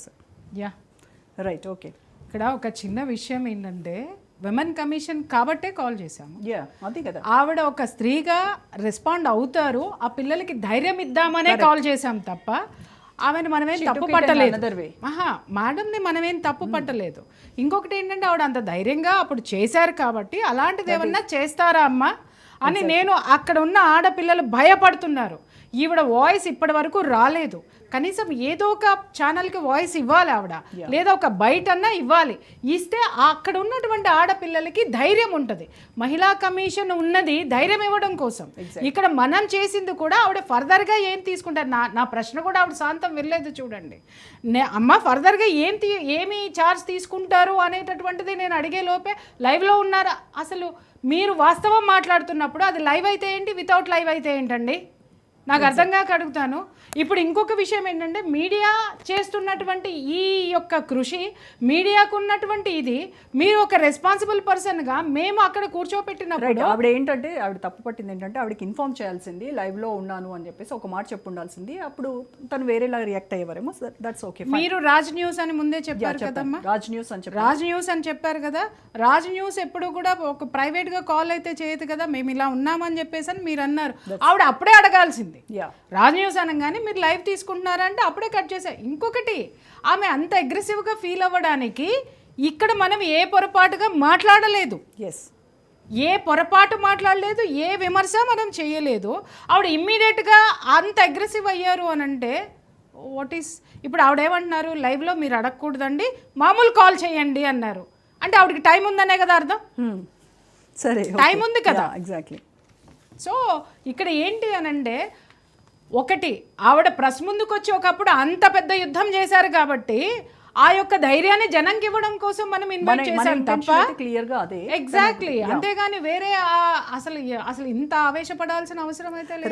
చెప్పేసి. Yeah right, okay. ఇక్కడ ఒక చిన్న విషయం ఏంటంటే విమెన్ కమిషన్ కాబట్టే కాల్ చేశాము. యా, అదే కదా. ఆవిడ ఒక స్త్రీగా రెస్పాండ్ అవుతారు, ఆ పిల్లలకి ధైర్యం ఇద్దామనే కాల్ చేశాం తప్ప ఆమెను మనమేం తప్పు పట్టలేదు. మేడంని మనమేం తప్పు పట్టలేదు. ఇంకొకటి ఏంటంటే ఆవిడ అంత ధైర్యంగా అప్పుడు చేశారు కాబట్టి అలాంటిది ఏమన్నా చేస్తారా అమ్మా అని నేను అక్కడ ఉన్న ఆడపిల్లలు భయపడుతున్నారు. ఈవిడ వాయిస్ ఇప్పటి వరకు రాలేదు, కనీసం ఏదో ఒక ఛానల్కి వాయిస్ ఇవ్వాలి ఆవిడ, లేదా ఒక బయటన్నా ఇవ్వాలి. ఇస్తే అక్కడ ఉన్నటువంటి ఆడపిల్లలకి ధైర్యం ఉంటుంది. మహిళా కమిషన్ ఉన్నది ధైర్యం ఇవ్వడం కోసం. ఇక్కడ మనం చేసింది కూడా ఆవిడ ఫర్దర్గా ఏం తీసుకుంటారు. నా ప్రశ్న కూడా ఆవిడ శాంతం వెళ్ళలేదు చూడండి. అమ్మ ఫర్దర్గా ఏమి ఛార్జ్ తీసుకుంటారు అనేటటువంటిది నేను అడిగే లోపే లైవ్లో ఉన్నారా? అసలు మీరు వాస్తవం మాట్లాడుతున్నప్పుడు అది లైవ్ అయితే ఏంటి, వితౌట్ లైవ్ అయితే ఏంటండి? నాకు అర్థం కాక అడుగుతాను. ఇప్పుడు ఇంకొక విషయం ఏంటంటే మీడియా చేస్తున్నటువంటి ఈ యొక్క కృషి, మీడియాకు ఉన్నటువంటి ఇది, మీరు ఒక రెస్పాన్సిబుల్ పర్సన్గా మేము అక్కడ కూర్చోపెట్టినప్పుడు ఆవిడ ఏంటంటే ఆవిడ తప్పు పట్టింది ఏంటంటే ఆవిడకి ఇన్ఫార్మ్ చేయాల్సింది, లైవ్లో ఉన్నాను అని చెప్పేసి ఒక మాట చెప్పు ఉండాల్సింది. అప్పుడు తను వేరేలా రియాక్ట్ అయ్యేవారేమో. That's okay. మీరు రాజ్ న్యూస్ అని ముందే చెప్పారు కదమ్మా. రాజ్ న్యూస్ అని చెప్పారు. రాజ్ న్యూస్ అని చెప్పారు కదా. రాజ్ న్యూస్ ఎప్పుడు కూడా ఒక ప్రైవేట్గా కాల్ అయితే చేయదు కదా. మేము ఇలా ఉన్నామని చెప్పేసి అని మీరు అన్నారు. ఆవిడ అప్పుడే అడగాల్సింది. రాజ్ న్యూస్ అనగానే మీరు లైవ్ తీసుకుంటున్నారంటే అప్పుడే కట్ చేశారు. ఇంకొకటి, ఆమె అంత అగ్రెసివ్గా ఫీల్ అవ్వడానికి ఇక్కడ మనం ఏ పొరపాటుగా మాట్లాడలేదు. ఏ పొరపాటు మాట్లాడలేదు, ఏ విమర్శ మనం చేయలేదు. ఆవిడ ఇమ్మీడియట్గా అంత అగ్రెసివ్ అయ్యారు అని అంటే వాట్ ఈస్? ఇప్పుడు ఆవిడ ఏమంటున్నారు, లైవ్లో మీరు అడగకూడదండి, మామూలు కాల్ చేయండి అన్నారు. అంటే ఆవిడకి టైం ఉందనే కదా అర్థం. సరే, టైం ఉంది కదా. ఎగ్జాక్ట్లీ. సో ఇక్కడ ఏంటి అనంటే, ఒకటి ఆవిడ ప్రెస్ ముందుకు వచ్చి ఒకప్పుడు అంత పెద్ద యుద్ధం చేశారు కాబట్టి ఆ యొక్క ధైర్యాన్ని జనంకి ఇవ్వడం కోసం మనం ఇన్వైట్ చేశాం తప్ప క్లియర్గా అదే. ఎగ్జాక్ట్లీ. అంతేగాని వేరే అసలు ఇంత ఆవేశపడాల్సిన అవసరం అయితే లేదు.